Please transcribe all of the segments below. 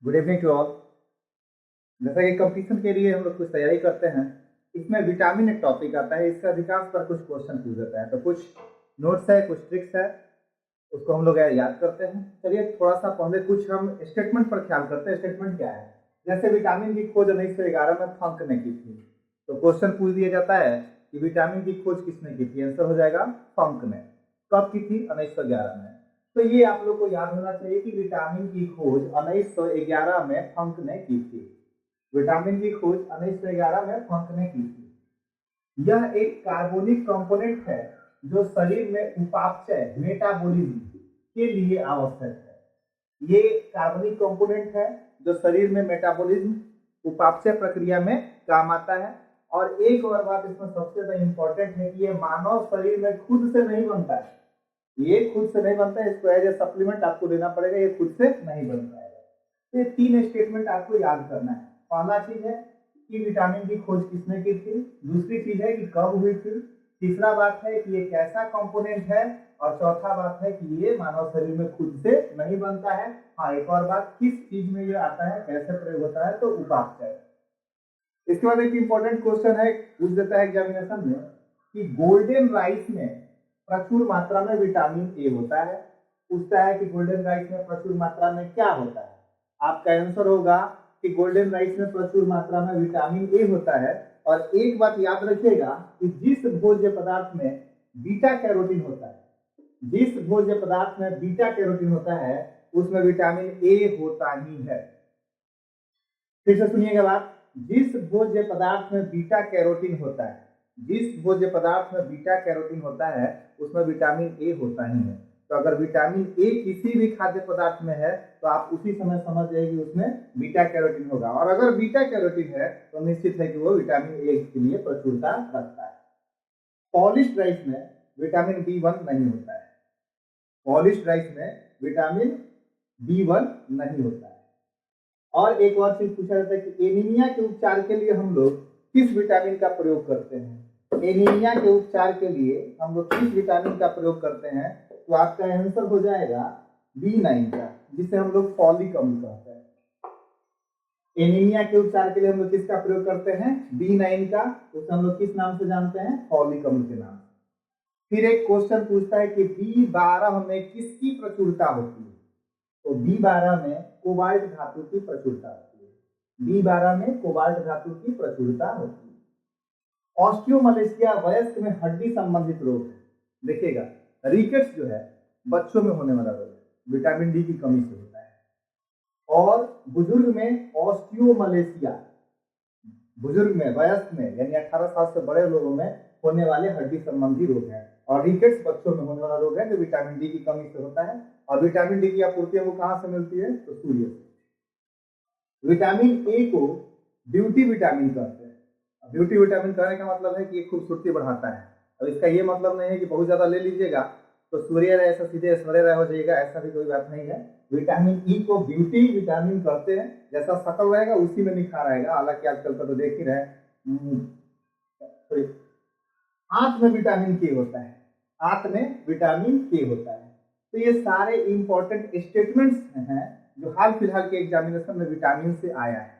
Good evening to all. जैसा कि competition के लिए हम लोग कुछ तैयारी करते हैं, इसमें विटामिन एक टॉपिक आता है, इसका विकास पर कुछ क्वेश्चन पूछ देता है। तो कुछ नोट्स है, कुछ ट्रिक्स है, उसको हम लोग याद करते हैं। चलिए थोड़ा सा पहले कुछ हम स्टेटमेंट पर ख्याल करते हैं। स्टेटमेंट क्या है? जैसे विटामिन की खोज 1911 में फंक ने की थी, तो क्वेश्चन पूछ दिया जाता है कि विटामिन की खोज किसने की थी? आंसर हो जाएगा फंक ने। कब की थी? 1911 में। तो ये आप लोग को याद होना चाहिए कि विटामिन की खोज 1911 में फंक ने की थी। विटामिन की खोज 1911 में फंक ने की थी। यह एक कार्बनिक कंपोनेंट है जो शरीर में उपापचय मेटाबॉलिज्म के लिए आवश्यक है। ये कार्बनिक कंपोनेंट है जो शरीर में मेटाबॉलिज्म उपापचय प्रक्रिया में काम आता है। और एक और बात इसमें सबसे ज्यादा इंपॉर्टेंट है कि ये मानव शरीर में खुद से नहीं बनता है। ये खुद से नहीं बनता है, इसको एज ए सप्लीमेंट आपको लेना पड़ेगा, ये खुद से नहीं बन पाएगा। तो ये 3 स्टेटमेंट आपको याद करना है। पहला चीज है कि विटामिन की खोज किसने की थी, दूसरी चीज है कि कब हुई थी, तीसरा बात है कि ये कैसा कंपोनेंट है, और चौथा बात है कि ये मानव शरीर में खुद से नहीं बनता है। हाँ, एक और बात, किस चीज में ये आता है, कैसे प्रयोग होता है, तो उपापचय। इसके बाद एक इंपॉर्टेंट क्वेश्चन है, पूछ देता है एग्जामिनेशन में कि गोल्डन राइस में प्रचुर मात्रा में विटामिन ए होता है। पूछता है कि गोल्डन राइस में प्रचुर मात्रा में क्या होता है? आपका आंसर होगा कि गोल्डन राइस में प्रचुर मात्रा में विटामिन ए होता है। और एक बात याद रखिएगा कि जिस भोज्य पदार्थ में बीटा कैरोटीन होता है, जिस भोज्य पदार्थ में बीटा कैरोटीन होता है, उसमें विटामिन ए होता ही है। फिर से सुनिएगा बात, जिस भोज्य पदार्थ में बीटा कैरोटीन होता है, जिस भोज्य पदार्थ में बीटा कैरोटीन होता है, उसमें विटामिन ए होता ही है। तो अगर विटामिन ए किसी भी खाद्य पदार्थ में है तो आप उसी समय समझ जाइए कि उसमें बीटा कैरोटीन होगा। और अगर बीटा कैरोटीन है तो निश्चित है कि वो विटामिन ए के लिए प्रचुरता रखता है। पॉलिश्ड राइस में विटामिन B1 नहीं होता है। पॉलिश्ड राइस में विटामिन B1 नहीं होता है। और एक और चीज पूछा जाता है कि एनीमिया के उपचार के लिए हम लोग किस विटामिन का प्रयोग करते हैं? एनीमिया के उपचार के लिए हम लोग किस विटामिन का प्रयोग करते हैं? तो आपका आंसर हो जाएगा B9 का, जिसे हम लोग फॉलिक अम्ल कहते हैं। एनीमिया के उपचार के लिए हम लोग किसका प्रयोग करते हैं? B9 का। उसे हम लोग किस नाम से जानते हैं? फॉलिक अम्ल के नाम से। फिर एक क्वेश्चन पूछता है कि B12 में किसकी प्रचुरता होती है? तो B12 में कोबाल्ट धातु की प्रचुरता होती है। B12 में कोबाल्ट धातु की प्रचुरता होती है। ऑस्टियोमलेशिया वयस्क में हड्डी संबंधित रोग है। देखिएगा, रिकेट्स जो है बच्चों में होने वाला रोग है, विटामिन डी की कमी से होता है। और बुजुर्ग में ऑस्टियोमलेशिया, बुजुर्ग में, वयस्क में, यानी 18 साल से बड़े लोगों में होने वाले हड्डी संबंधी रोग है। और रिकेट्स बच्चों में होने वाला रोग है जो विटामिन डी की कमी से होता है। और विटामिन डी की आपूर्ति हमको कहां से मिलती है? तो सूर्य से। विटामिन ए को ब्यूटी विटामिन कहते हैं। ब्यूटी विटामिन कहने का मतलब है कि ये खूबसूरती बढ़ाता है। अब इसका ये मतलब नहीं है कि बहुत ज्यादा ले लीजिएगा तो सूर्य रहे ऐसा सीधे ऐश्वर्य रहे हो जाएगा, ऐसा भी कोई बात नहीं है। विटामिन ई को ब्यूटी विटामिन कहते हैं। जैसा शक्ल रहेगा उसी में निखार आएगा। हालांकि आजकल का तो देख ही रहे, आंत में विटामिन के होता है, आंत में विटामिन के होता है। तो ये सारे इंपॉर्टेंट स्टेटमेंट्स हैं जो हाल फिलहाल के एग्जामिनेशन में विटामिन से आया है।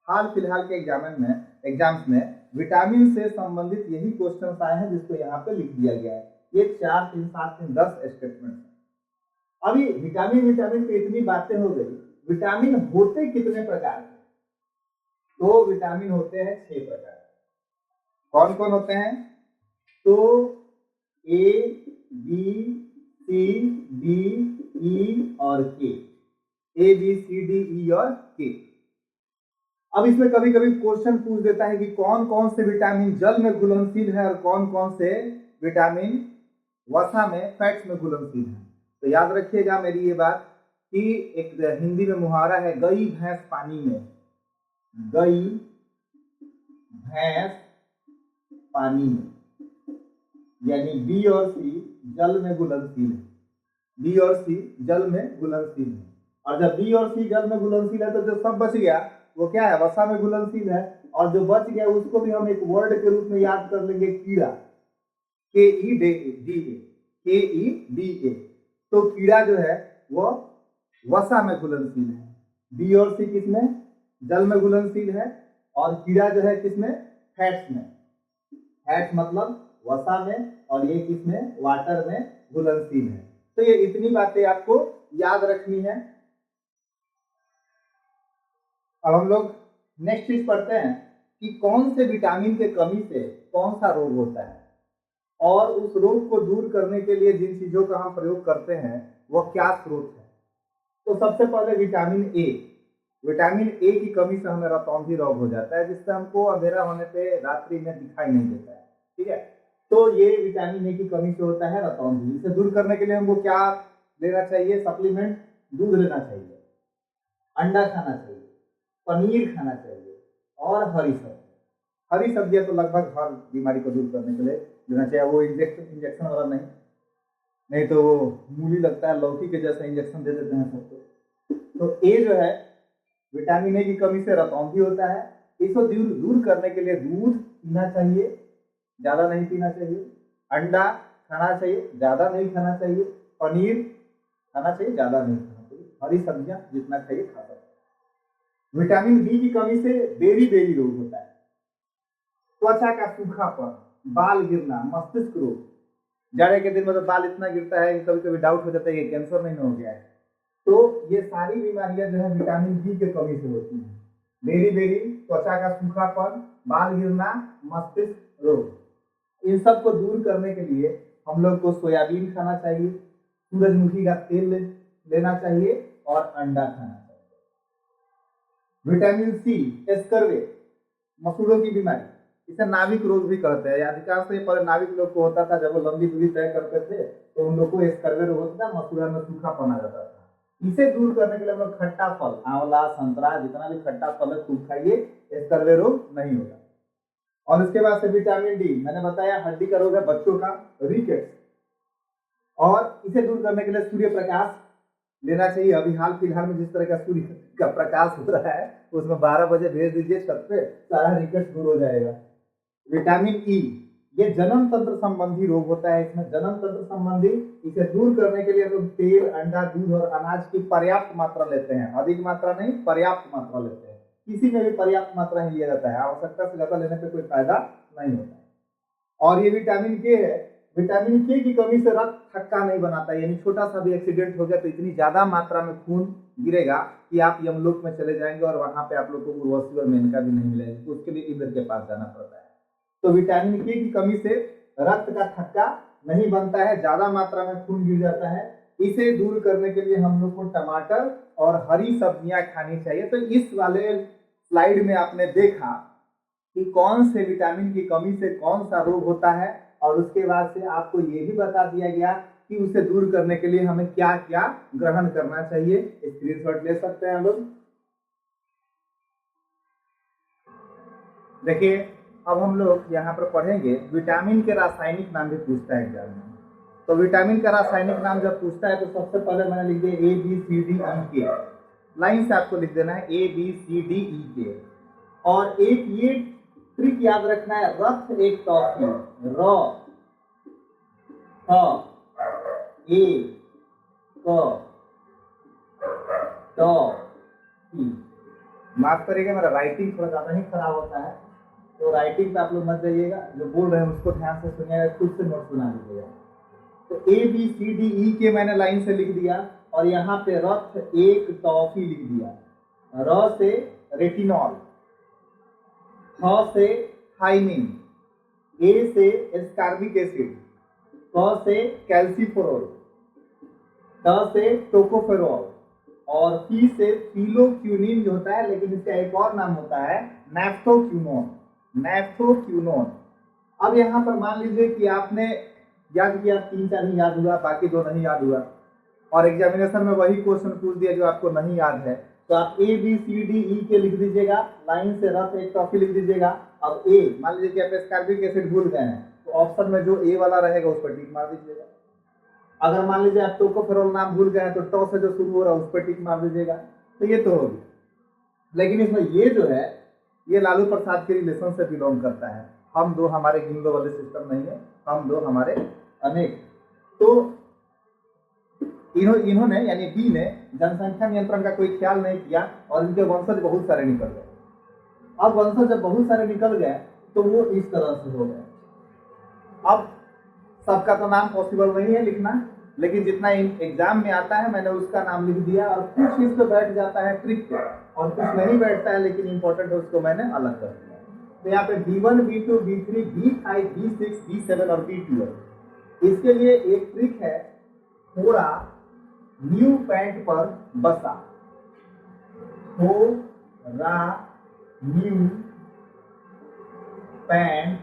हाल फिलहाल के एग्जाम्स में विटामिन से संबंधित यही क्वेश्चन आए हैं जिसको यहाँ पे लिख दिया गया है। ये 4, 3, 7, 3, 10 स्टेटमेंट है। अभी विटामिन पे इतनी बातें हो गई। विटामिन होते कितने प्रकार के? तो विटामिन होते हैं 6 प्रकार। कौन कौन होते हैं? तो ए, बी, सी, डी, ई और के। ए, बी, सी, डी, ई और के। अब इसमें कभी कभी क्वेश्चन पूछ देता है कि कौन कौन से विटामिन जल में घुलनशील है और कौन कौन से विटामिन वसा में, फैट्स में घुलनशील है। तो याद रखिएगा मेरी ये बात कि एक हिंदी में मुहावरा है, गई भैंस पानी में। गई भैंस पानी में, यानी बी और सी जल में घुलनशील है। बी और सी जल में घुलनशील है। और जब बी और सी जल में घुलनशील है तो जो सब बच गया वो क्या है? वसा में घुलनशील है। और जो बच गया उसको भी हम एक वर्ड के रूप में याद कर लेंगे, कीड़ा। के ई डी ए, के ई डी ए। तो कीड़ा जो है वो वसा में घुलनशील है। बी और सी किसमें, जल में घुलनशील है, और कीड़ा जो है किसमें, फैट्स में। फैट मतलब वसा में, और ये किसमें, वाटर में घुलनशील है। तो ये इतनी बातें आपको याद रखनी है। अब हम लोग नेक्स्ट चीज पढ़ते हैं कि कौन से विटामिन के कमी से कौन सा रोग होता है, और उस रोग को दूर करने के लिए जिन चीजों का हम प्रयोग करते हैं वह क्या स्रोत है। तो सबसे पहले विटामिन ए। विटामिन ए की कमी से हमें रतौंधी रोग हो जाता है, जिससे हमको अंधेरा होने पे रात्रि में दिखाई नहीं देता है। ठीक है, तो ये विटामिन ए की कमी से होता है रतौंधी। इसे दूर करने के लिए हमको क्या लेना चाहिए, सप्लीमेंट, दूध लेना चाहिए, अंडा खाना चाहिए, पनीर खाना चाहिए, और हरी सब्जी। हरी सब्जियां तो लगभग हर बीमारी को दूर करने के लिए लेना चाहिए। वो इंजेक्शन वाला नहीं, नहीं तो वो मूली लगता है लौकी के जैसा इंजेक्शन दे देते हैं सबको। तो ए जो है विटामिन ए की कमी से रतौंधी होता है। इसको दूर करने के लिए दूध पीना चाहिए, ज्यादा नहीं पीना चाहिए, अंडा खाना चाहिए, ज्यादा नहीं खाना चाहिए, पनीर खाना चाहिए, ज्यादा नहीं खाना चाहिए, हरी सब्जियां जितना चाहिए खा सकते हैं। विटामिन बी की कमी से बेरी बेरी रोग होता है, त्वचा का सूखापन, बाल गिरना, मस्तिष्क रोग। जाड़े के दिन में तो बाल इतना गिरता है कि कभी कभी डाउट हो जाता है कि कैंसर नहीं हो गया है। तो ये सारी बीमारियां जो है विटामिन बी के कमी से होती हैं। बेरी बेरी, त्वचा का सूखापन, बाल गिरना, मस्तिष्क रोग। इन सब को दूर करने के लिए हम लोग को सोयाबीन खाना चाहिए, सूरजमुखी का तेल लेना चाहिए, और अंडा खाना चाहिए। विटामिन सी, एस्कर्वे, मसूड़ों की बीमारी, इसे नाविक रोग भी कहते हैं। अधिकांश से पहले नाविक लोग को होता था, जब वो लंबी दूरी तय करते थे तो उन लोग को एस्कर्वे रोग होता था, मसूड़ा में सूखापन आ जाता था। इसे दूर करने के लिए हम लोग खट्टा फल, आंवला, संतरा, जितना भी खट्टा फल है खूब खाइए, एस्कर्वे रोग नहीं होगा। और उसके बाद से विटामिन डी, मैंने बताया हड्डी का रोग है बच्चों का, रिकेट्स, और इसे दूर करने के लिए सूर्य प्रकाश लेना चाहिए। अभी हाल फिलहाल में जिस तरह का सूर्य का प्रकाश हो रहा है उसमें 12 बजे भेज दीजिए छत पे, सारा रिकेट्स दूर हो जाएगा। विटामिन ई, ये जन्म तंत्र संबंधी रोग होता है, इसमें जन्म तंत्र संबंधी, इसे दूर करने के लिए लोग तेल, अंडा, दूध और अनाज की पर्याप्त मात्रा लेते हैं। अधिक मात्रा नहीं, पर्याप्त मात्रा लेते हैं। किसी में भी पर्याप्त मात्रा ही लिया जाता है, आवश्यकता से ज्यादा लेने पे कोई फायदा नहीं होता। और ये विटामिन के है, विटामिन के की कमी से रक्त थक्का नहीं बनाता, यानी छोटा सा भी एक्सीडेंट हो गया तो इतनी ज्यादा मात्रा में खून गिरेगा कि आप यमलोक में चले जाएंगे, और वहां पे आप लोग को उर्वशी और मेनका भी नहीं मिलेगी, तो उसके लिए इंद्र के पास जाना पड़ता है। तो विटामिन के की कमी से रक्त का थक्का नहीं बनता है, ज्यादा मात्रा में खून गिर जाता है। इसे दूर करने के लिए हम लोग को टमाटर और हरी सब्जियां खानी चाहिए। तो इस वाले स्लाइड में आपने देखा कि कौन से विटामिन की कमी से कौन सा रोग होता है, और उसके बाद से आपको ये भी बता दिया गया कि उसे दूर करने के लिए हमें क्या क्या ग्रहण करना चाहिए। स्क्रीनशॉट ले सकते हैं हम लोग। देखिए, अब हम लोग यहाँ पर पढ़ेंगे विटामिन के रासायनिक नाम भी पूछता है एग्जाम में। तो विटामिन का रासायनिक नाम जब पूछता है तो सबसे पहले मैंने लिख दिया A B C D E के, लाइन से आपको लिख देना है A B C D E के। और एक ये ट्रिक याद रखना है, रक्त एक टॉफी, र ए क टी। माफ करिएगा, मेरा राइटिंग थोड़ा ज्यादा ही खराब होता है, तो राइटिंग पे आप लोग मत जाइएगा, जो बोल रहे हैं उसको ध्यान से सुनिएगा, खुद से नोट बना लीजिएगा। तो A B C D E के मैंने लाइन से लिख दिया, और यहाँ पे रक्त एक टॉफी लिख दिया। र से रेटिनॉल, ख से थाइमिन, ए से एस्कार्बिक एसिड, क से कैल्सीफेरॉल, ट से टोकोफेरॉल, और पी से फिलोक्यूनिन जो होता है, लेकिन इसका एक और नाम होता है नैफ्थोक्यूनोन। नैफ्थोक्यूनोन। अब यहाँ पर मान लीजिए कि आपने याद किया, 3-4 ही याद हुआ, बाकी 2 नहीं याद हुआ, और एग्जामिनेशन में वही क्वेश्चन पूछ दिया जो आपको नहीं याद है, तो आप A B C D E के लिख दीजिएगा, लाइन से रफ एक टॉफी लिख दीजिएगा। अब ए, मान लीजिए कि आप एस्कार्बिक एसिड भूल गए हैं, तो ऑप्शन में जो ए वाला रहेगा उस पर टिक मार दीजिएगा। अगर मान लीजिए आप टोकोफेरॉल नाम भूल गए हैं, तो टॉ से जो शुरू हो रहा है उस पर टिक मार दीजिएगा। तो ये तो होगी, लेकिन इसमें ये जो है ये लालू प्रसाद के रिलेशन से बिलोंग करता है। हम दो हमारे गिन दो वाले सिस्टम नहीं है, हम दो हमारे अनेक। तो इन्होंने यानी बी ने जनसंख्या नियंत्रण का कोई ख्याल नहीं किया और इनके वंशज बहुत सारे निकल गए। अब वंशज जब बहुत सारे निकल गए तो वो इस तरह से हो गए। अब सबका तो नाम पॉसिबल नहीं है लिखना, लेकिन जितना एग्जाम में आता है मैंने उसका नाम लिख दिया, और कुछ चीज तो बैठ जाता है ट्रिक पे और कुछ नहीं बैठता है लेकिन इंपॉर्टेंट है उसको मैंने अलग कर दिया। तो यहाँ पे B1, B2, B3, B5, B6, B7 और B12। इसके लिए एक ट्रिक है, थोड़ा न्यू पैंट पर बसा, थोड़ा न्यू पैंट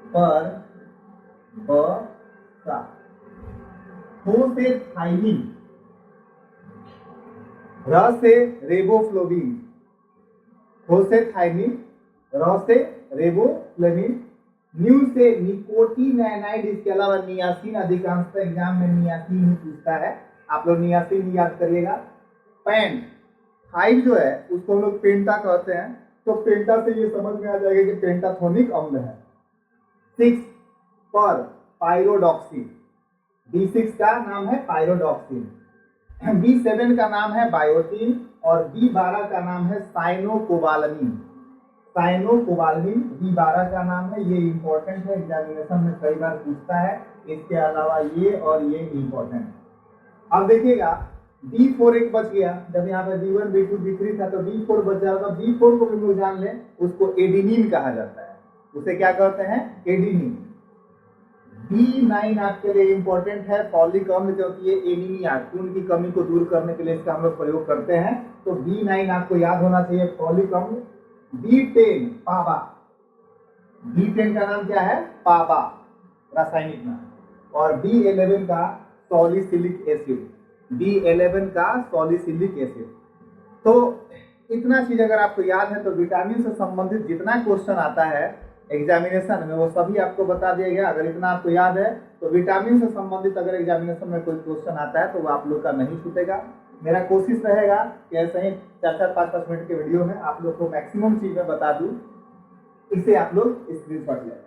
पर बसा। हो से थाइमिन, र से रेबोफ्लोविन, हो से थाइमिन, र से रेबोफ्लेविन, न्यू से निकोटिनाइनाइड, इसके अलावा नियासिन, अधिकांशतः एग्जाम में नियासिन ही पूछता है, आप लोग नियासिन याद करिएगा। पैन 5 जो है उसको हम लोग पेंटा कहते हैं, तो पेंटा से ये समझ में आ जाएगा कि पेंटाथोनिक अम्ल है। 6 पर पायरोडॉक्सिन, B6 का नाम है पायरोडॉक्सिन, B7 का नाम है बायोटीन और B12 का नाम है साइनोकोबालामिन। साइनोकोबालामिन B12 का नाम है, ये इंपॉर्टेंट है, एग्जामिनेशन में कई बार पूछता है। इसके अलावा ये और ये इंपॉर्टेंट है। अब देखिएगा B4 एक बच गया, जब यहाँ पे B1, B2, B3 था तो B4 बच जाएगा। B4 को भी लोग जान लें, उसको एडिनिन कहा जाता है। उसे क्या कहते हैं? एडिनिन। B9 आपके लिए इंपॉर्टेंट है, फॉलिक अम्ल, क्योंकि ये एनीमिया, खून की कमी को दूर करने के लिए इसका हम लोग प्रयोग करते हैं। तो B9 आपको याद होना चाहिए, फॉलिक अम्ल। B10 पाबा, B10 का नाम क्या है? पाबा, रासायनिक नाम। और B11 का सॉलिसिलिक एसिड, B11 का सॉलिसिलिक एसिड। तो इतना चीज अगर आपको याद है तो विटामिन से संबंधित जितना क्वेश्चन आता है एग्जामिनेशन में वो सभी आपको बता दिया गया। अगर इतना आपको याद है तो विटामिन से संबंधित अगर एग्जामिनेशन में कोई क्वेश्चन आता है तो वो आप लोग का नहीं छूटेगा। मेरा कोशिश रहेगा कि ऐसे ही 4-4, 5-5 मिनट के वीडियो में आप लोग को मैक्सिमम चीज में बता दूं, इसे आप लोग स्क्रीनशॉट लें।